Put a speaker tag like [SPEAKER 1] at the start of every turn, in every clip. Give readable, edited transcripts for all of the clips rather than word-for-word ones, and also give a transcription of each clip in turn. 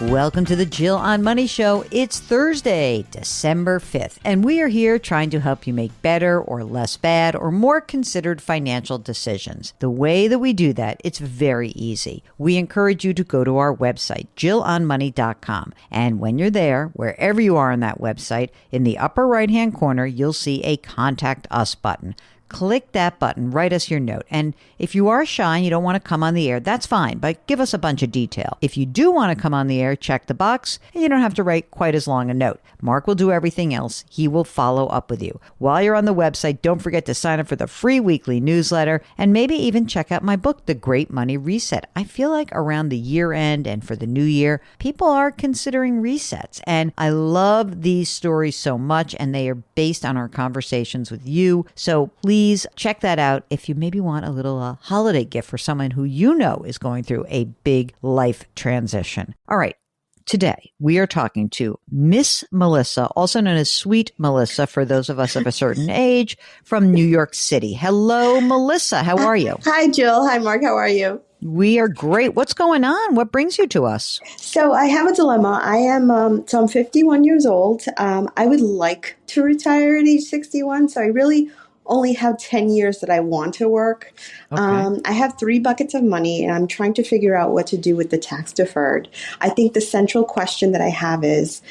[SPEAKER 1] Welcome to the Jill on Money Show. It's Thursday, December 5th, and we are here trying to help you make better or less bad or more considered financial decisions. The way that we do that, it's very easy. We encourage you to go to our website, jillonmoney.com. And when you're there, wherever you are on that website, in the upper right-hand corner, you'll see a Contact Us button. Click that button, write us your note. And if you are shy and you don't want to come on the air, that's fine, but give us a bunch of detail. If you do want to come on the air, check the box, and you don't have to write quite as long a note. Mark will do everything else. He will follow up with you. While you're on the website, don't forget to sign up for the free weekly newsletter and maybe even check out my book, The Great Money Reset. I feel like around the year end and for the new year, people are considering resets. And I love these stories so much, and they are based on our conversations with you. So please check that out if you maybe want a little holiday gift for someone who you know is going through a big life transition. All right. Today, we are talking to Miss Melissa, also known as Sweet Melissa for those of us of a certain age, from New York City. Hello, Melissa. How are you?
[SPEAKER 2] Hi, Jill. Hi, Mark. How are you?
[SPEAKER 1] We are great. What's going on? What brings you to us?
[SPEAKER 2] So I have a dilemma. I'm 51 years old. I would like to retire at age 61. So I really only have 10 years that I want to work. Okay. I have 3 buckets of money, and I'm trying to figure out what to do with the tax deferred. I think the central question that I have is,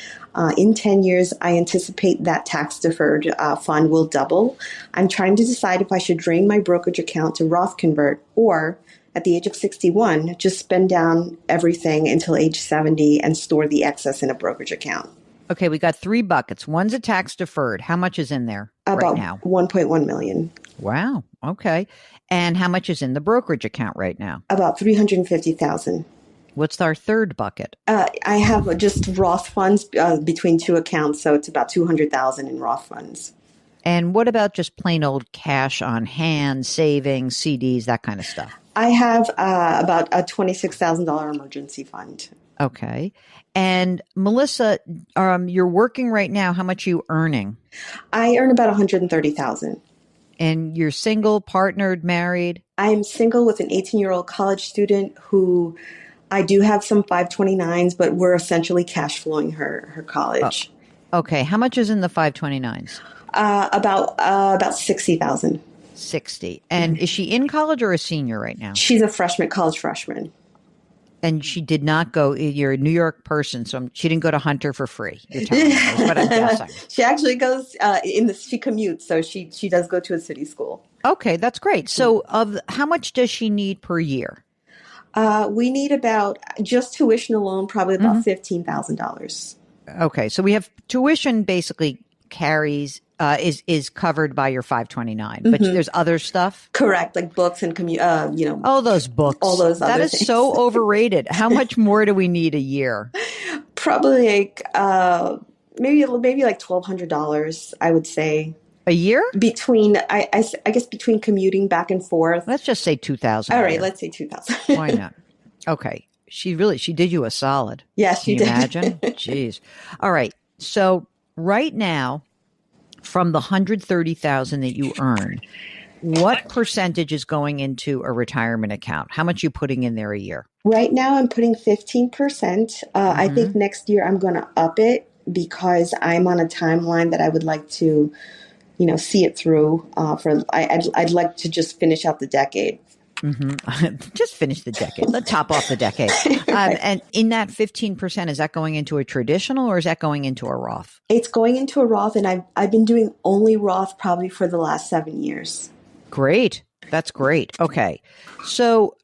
[SPEAKER 2] in 10 years, I anticipate that tax deferred fund will double. I'm trying to decide if I should drain my brokerage account to Roth convert, or at the age of 61, just spend down everything until age 70 and store the excess in a brokerage account.
[SPEAKER 1] Okay, we got 3 buckets. One's a tax deferred. How much is in there right now?
[SPEAKER 2] About 1.1 million.
[SPEAKER 1] Wow. Okay. And how much is in the brokerage account right now?
[SPEAKER 2] About 350,000.
[SPEAKER 1] What's our third bucket?
[SPEAKER 2] I have just Roth funds between 2 accounts, so it's about 200,000 in Roth funds.
[SPEAKER 1] And what about just plain old cash on hand, savings, CDs, that kind of stuff?
[SPEAKER 2] I have about a $26,000 emergency fund.
[SPEAKER 1] Okay. And Melissa, you're working right now. How much are you earning?
[SPEAKER 2] I earn about 130,000.
[SPEAKER 1] And you're single, partnered, married?
[SPEAKER 2] I am single with an 18-year-old college student who I do have some 529s, but we're essentially cash flowing her college.
[SPEAKER 1] Oh, okay. How much is in the 529s?
[SPEAKER 2] About 60,000.
[SPEAKER 1] 60. And is she in college or a senior right now?
[SPEAKER 2] She's a freshman, college freshman.
[SPEAKER 1] And she did not go, you're a New York person, so she didn't go to Hunter for free. You're telling me, is what I'm guessing.
[SPEAKER 2] She actually goes, she commutes, so she does go to a city school.
[SPEAKER 1] Okay, that's great. So how much does she need per year?
[SPEAKER 2] We need about, just tuition alone, probably about $15,000.
[SPEAKER 1] Okay, so we have tuition basically carries, is covered by your 529, but there's other stuff?
[SPEAKER 2] Correct, like books and,
[SPEAKER 1] Oh, those books.
[SPEAKER 2] All those other things.
[SPEAKER 1] That is so overrated. How much more do we need a year?
[SPEAKER 2] Probably like, maybe like $1,200, I would say.
[SPEAKER 1] A year?
[SPEAKER 2] Between, I guess between commuting back and forth.
[SPEAKER 1] Let's just say 2,000.
[SPEAKER 2] All right, let's say 2,000.
[SPEAKER 1] Why not? Okay. She did you a solid.
[SPEAKER 2] Yes, she did.
[SPEAKER 1] Can you imagine? Jeez. All right. So right now, from the 130,000 that you earn, what percentage is going into a retirement account? How much are you putting in there a year?
[SPEAKER 2] Right now, I'm putting 15%. I think next year I'm going to up it because I'm on a timeline that I would like to, see it through. I'd like to just finish out the decade.
[SPEAKER 1] Just finish the decade. Let's top off the decade. And in that 15%, is that going into a traditional or is that going into a Roth?
[SPEAKER 2] It's going into a Roth, and I've been doing only Roth probably for the last 7 years.
[SPEAKER 1] Great. That's great. Okay. So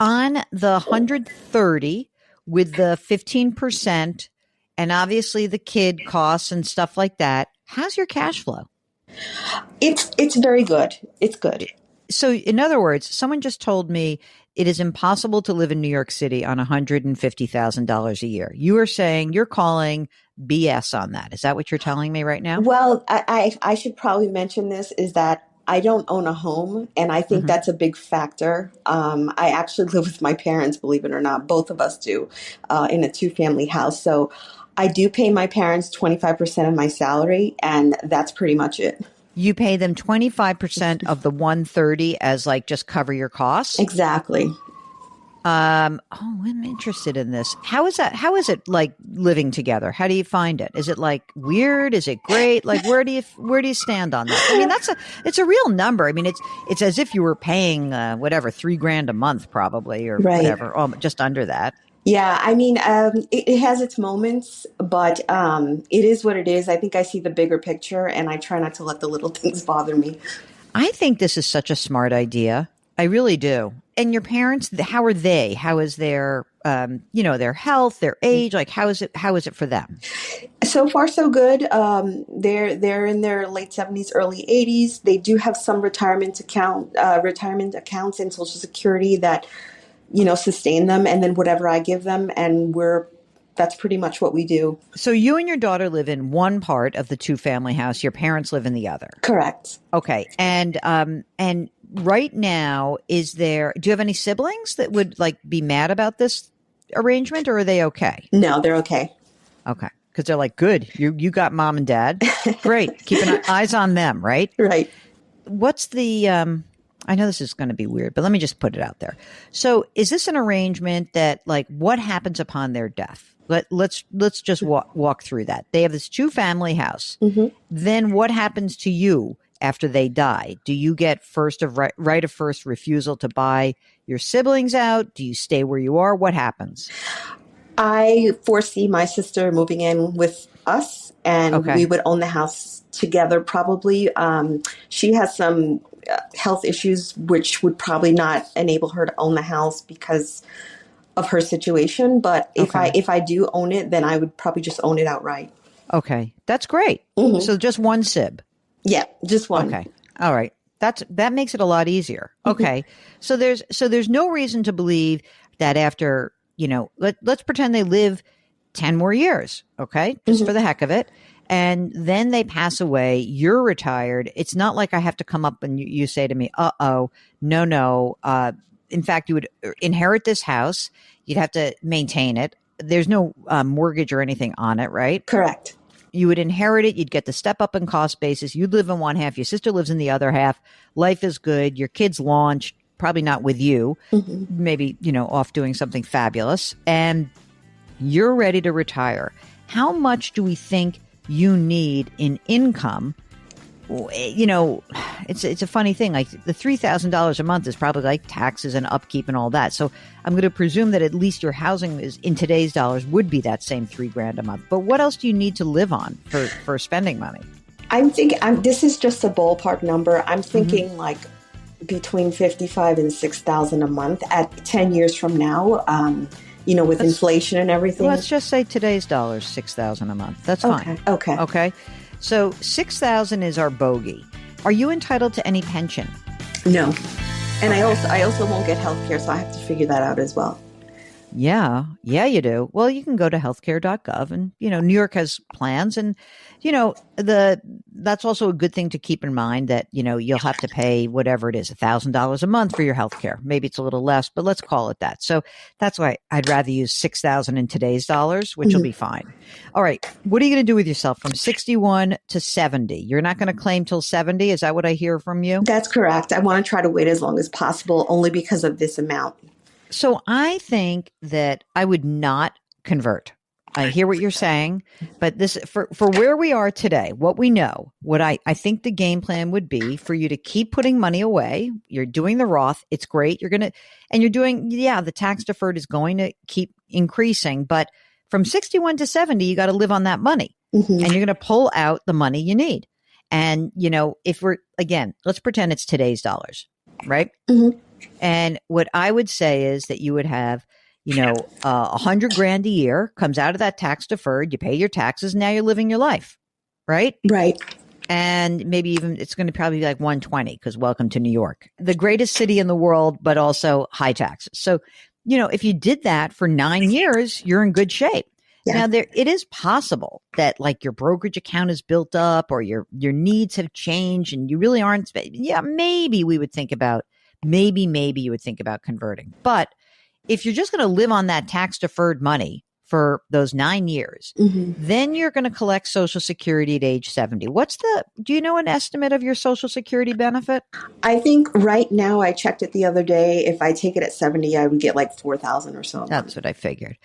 [SPEAKER 1] on the 130 with the 15% and obviously the kid costs and stuff like that, how's your cash flow?
[SPEAKER 2] It's very good. It's good.
[SPEAKER 1] So in other words, someone just told me it is impossible to live in New York City on $150,000 a year. You are saying you're calling BS on that. Is that what you're telling me right now?
[SPEAKER 2] Well, I should probably mention this is that I don't own a home, and I think that's a big factor. I actually live with my parents, believe it or not. Both of us do, in a 2-family house. So I do pay my parents 25% of my salary, and that's pretty much it.
[SPEAKER 1] You pay them 25% of the 130 as like just cover your costs?
[SPEAKER 2] Exactly.
[SPEAKER 1] I'm interested in this. How is that? How is it like living together? How do you find it? Is it like weird? Is it great? Like where do you stand on that? I mean, it's a real number. I mean, it's as if you were paying whatever $3,000 a month probably or
[SPEAKER 2] Right.
[SPEAKER 1] whatever, just under that.
[SPEAKER 2] Yeah, I mean, it has its moments, but it is what it is. I think I see the bigger picture, and I try not to let the little things bother me.
[SPEAKER 1] I think this is such a smart idea. I really do. And your parents, how are they? How is their, their health, their age? Like, how is it? How is it for them?
[SPEAKER 2] So far, so good. They're in their late 70s, early 80s. They do have some retirement accounts and Social Security that sustain them, and then whatever I give them, and that's pretty much what we do.
[SPEAKER 1] So you and your daughter live in one part of the two-family house. Your parents live in the other.
[SPEAKER 2] Correct.
[SPEAKER 1] Okay. And right now, do you have any siblings that would like be mad about this arrangement, or are they okay?
[SPEAKER 2] No, they're okay.
[SPEAKER 1] Okay. Because they're like, good, you got mom and dad. Great. Keeping eyes on them, right?
[SPEAKER 2] Right.
[SPEAKER 1] What's the, I know this is going to be weird, but let me just put it out there. So is this an arrangement that like what happens upon their death? Let's just walk through that. They have this two-family house. Mm-hmm. Then what happens to you after they die? Do you get right of first refusal to buy your siblings out? Do you stay where you are? What happens?
[SPEAKER 2] I foresee my sister moving in with us, and we would own the house together probably. She has some health issues, which would probably not enable her to own the house because of her situation. But if I do own it, then I would probably just own it outright.
[SPEAKER 1] Okay. That's great. Mm-hmm. So just one sib.
[SPEAKER 2] Yeah, just one.
[SPEAKER 1] Okay. All right. That makes it a lot easier. Okay. Mm-hmm. So there's no reason to believe that after, let's pretend they live 10 more years. Okay. Just for the heck of it. And then they pass away. You're retired. It's not like I have to come up and you say to me, no. In fact, you would inherit this house. You'd have to maintain it. There's no mortgage or anything on it, right?
[SPEAKER 2] Correct.
[SPEAKER 1] You would inherit it. You'd get the step up in cost basis. You'd live in one half. Your sister lives in the other half. Life is good. Your kids launched, probably not with you, maybe, off doing something fabulous. And you're ready to retire. How much do we think you need in income? It's a funny thing. Like the $3,000 a month is probably like taxes and upkeep and all that. So I'm going to presume that at least your housing is in today's dollars would be that same $3,000 a month. But what else do you need to live on for spending money? I'm
[SPEAKER 2] thinking this is just a ballpark number. I'm thinking like between $55,000 and $6,000 a month at 10 years from now. With inflation and everything.
[SPEAKER 1] Let's just say today's dollars, $6,000 a month. That's fine. Okay. So $6,000 is our bogey. Are you entitled to any pension?
[SPEAKER 2] No. And I also won't get health care, so I have to figure that out as well.
[SPEAKER 1] Yeah, you do. Well, you can go to healthcare.gov and, New York has plans and, that's also a good thing to keep in mind that, you'll have to pay whatever it is, $1,000 a month for your healthcare. Maybe it's a little less, but let's call it that. So that's why I'd rather use $6,000 in today's dollars, which will be fine. All right. What are you going to do with yourself from 61 to 70? You're not going to claim till 70. Is that what I hear from you?
[SPEAKER 2] That's correct. I want to try to wait as long as possible only because of this amount.
[SPEAKER 1] So I think that I would not convert. I hear what you're saying, but this for where we are today, what we know, what I think the game plan would be for you to keep putting money away. You're doing the Roth. It's great. The tax deferred is going to keep increasing, but from 61 to 70, you got to live on that money and you're going to pull out the money you need. And, if let's pretend it's today's dollars, right? Mm-hmm. And what I would say is that you would have, $100,000 a year comes out of that tax deferred. You pay your taxes. Now you're living your life. Right.
[SPEAKER 2] Right.
[SPEAKER 1] And maybe even it's going to probably be like 120 because welcome to New York, the greatest city in the world, but also high taxes. So, if you did that for 9 years, you're in good shape. Yeah. Now it is possible that like your brokerage account is built up or your needs have changed and you really aren't. Yeah, maybe we would think about maybe you would think about converting. But if you're just going to live on that tax deferred money for those 9 years. Then you're going to collect Social Security at age 70. Do you know an estimate of your Social Security benefit?
[SPEAKER 2] I think right now, I checked it the other day. If I take it at 70, I would get like 4,000 or so.
[SPEAKER 1] That's what I figured.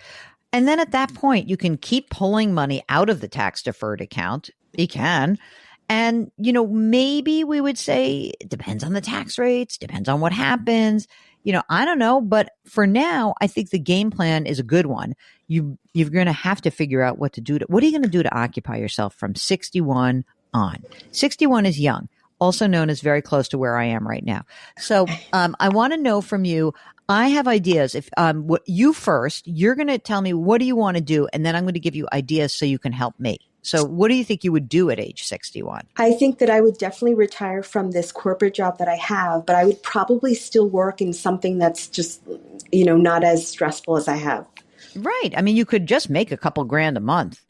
[SPEAKER 1] And then at that point, you can keep pulling money out of the tax-deferred account. You can. And, maybe we would say it depends on the tax rates, depends on what happens. I don't know. But for now, I think the game plan is a good one. You're going to have to figure out what to do. What are you going to do to occupy yourself from 61 on? 61 is young, also known as very close to where I am right now. So I want to know from you. I have ideas. If you first, you're going to tell me what do you want to do, and then I'm going to give you ideas so you can help me. So what do you think you would do at age 61?
[SPEAKER 2] I think that I would definitely retire from this corporate job that I have, but I would probably still work in something that's just, not as stressful as I have.
[SPEAKER 1] Right. I mean, you could just make a couple grand a month,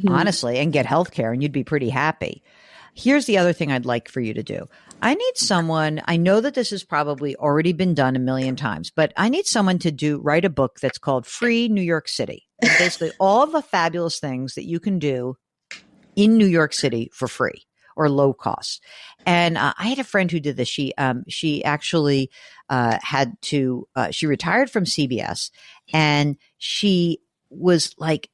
[SPEAKER 1] honestly, and get health care, and you'd be pretty happy. Here's the other thing I'd like for you to do. I need someone, I know that this has probably already been done a million times, but I need someone to write a book that's called Free New York City. And basically all the fabulous things that you can do in New York City for free or low cost. And I had a friend who did this. She actually she retired from CBS, and she was like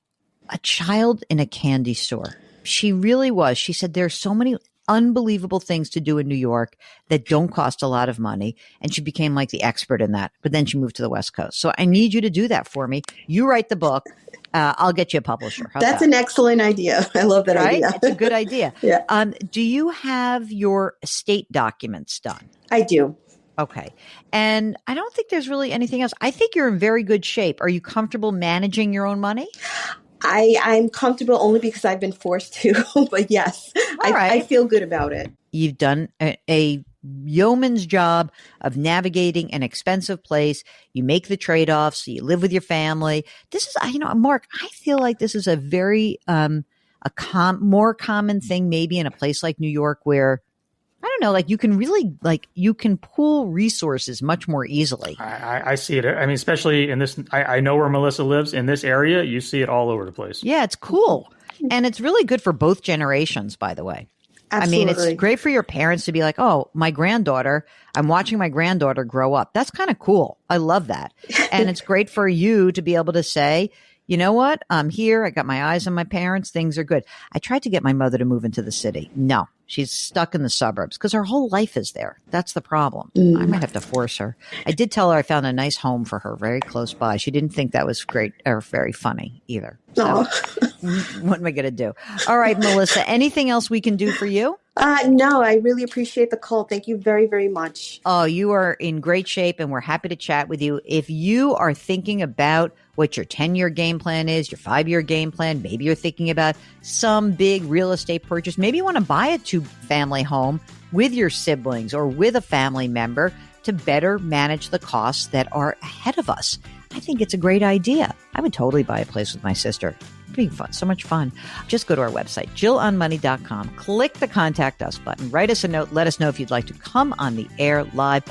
[SPEAKER 1] a child in a candy store. She really was. She said, there's so many unbelievable things to do in New York that don't cost a lot of money. And she became like the expert in that. But then she moved to the West Coast. So I need you to do that for me. You write the book. I'll get you a publisher.
[SPEAKER 2] That's an excellent idea. I love that idea.
[SPEAKER 1] It's a good idea.
[SPEAKER 2] Yeah.
[SPEAKER 1] Do you have your estate documents done?
[SPEAKER 2] I do.
[SPEAKER 1] Okay. And I don't think there's really anything else. I think you're in very good shape. Are you comfortable managing your own money?
[SPEAKER 2] I'm comfortable only because I've been forced to, but yes, I feel good about it.
[SPEAKER 1] You've done a yeoman's job of navigating an expensive place. You make the trade-offs. You live with your family. This is, Mark, I feel like this is a very, more common thing maybe in a place like New York where, I don't know, like you can really, you can pool resources much more easily.
[SPEAKER 3] I see it. I mean, especially in this, I know where Melissa lives in this area. You see it all over the place.
[SPEAKER 1] Yeah, it's cool. And it's really good for both generations, by the way.
[SPEAKER 2] Absolutely.
[SPEAKER 1] I mean, it's great for your parents to be like, oh, I'm watching my granddaughter grow up. That's kind of cool. I love that. And it's great for you to be able to say, you know what? I'm here. I got my eyes on my parents. Things are good. I tried to get my mother to move into the city. No, she's stuck in the suburbs because her whole life is there. That's the problem. I might have to force her. I did tell her I found a nice home for her very close by. She didn't think that was great or very funny either. So what am I going to do? All right, Melissa, anything else we can do for you?
[SPEAKER 2] No, I really appreciate the call. Thank you very, very much.
[SPEAKER 1] Oh, you are in great shape, and we're happy to chat with you. If you are thinking about what your 10-year game plan is, your 5-year game plan, maybe you're thinking about some big real estate purchase, maybe you want to buy a 2-family home with your siblings or with a family member to better manage the costs that are ahead of us. I think it's a great idea. I would totally buy a place with my sister. It'd be fun, so much fun. Just go to our website, JillOnMoney.com. Click the Contact Us button. Write us a note. Let us know if you'd like to come on the air live.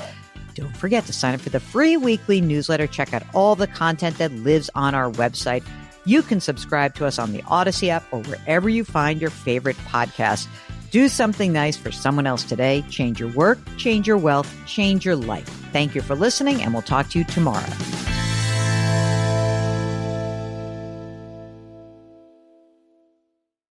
[SPEAKER 1] Don't forget to sign up for the free weekly newsletter. Check out all the content that lives on our website. You can subscribe to us on the Odyssey app or wherever you find your favorite podcasts. Do something nice for someone else today. Change your work, change your wealth, change your life. Thank you for listening, and we'll talk to you tomorrow.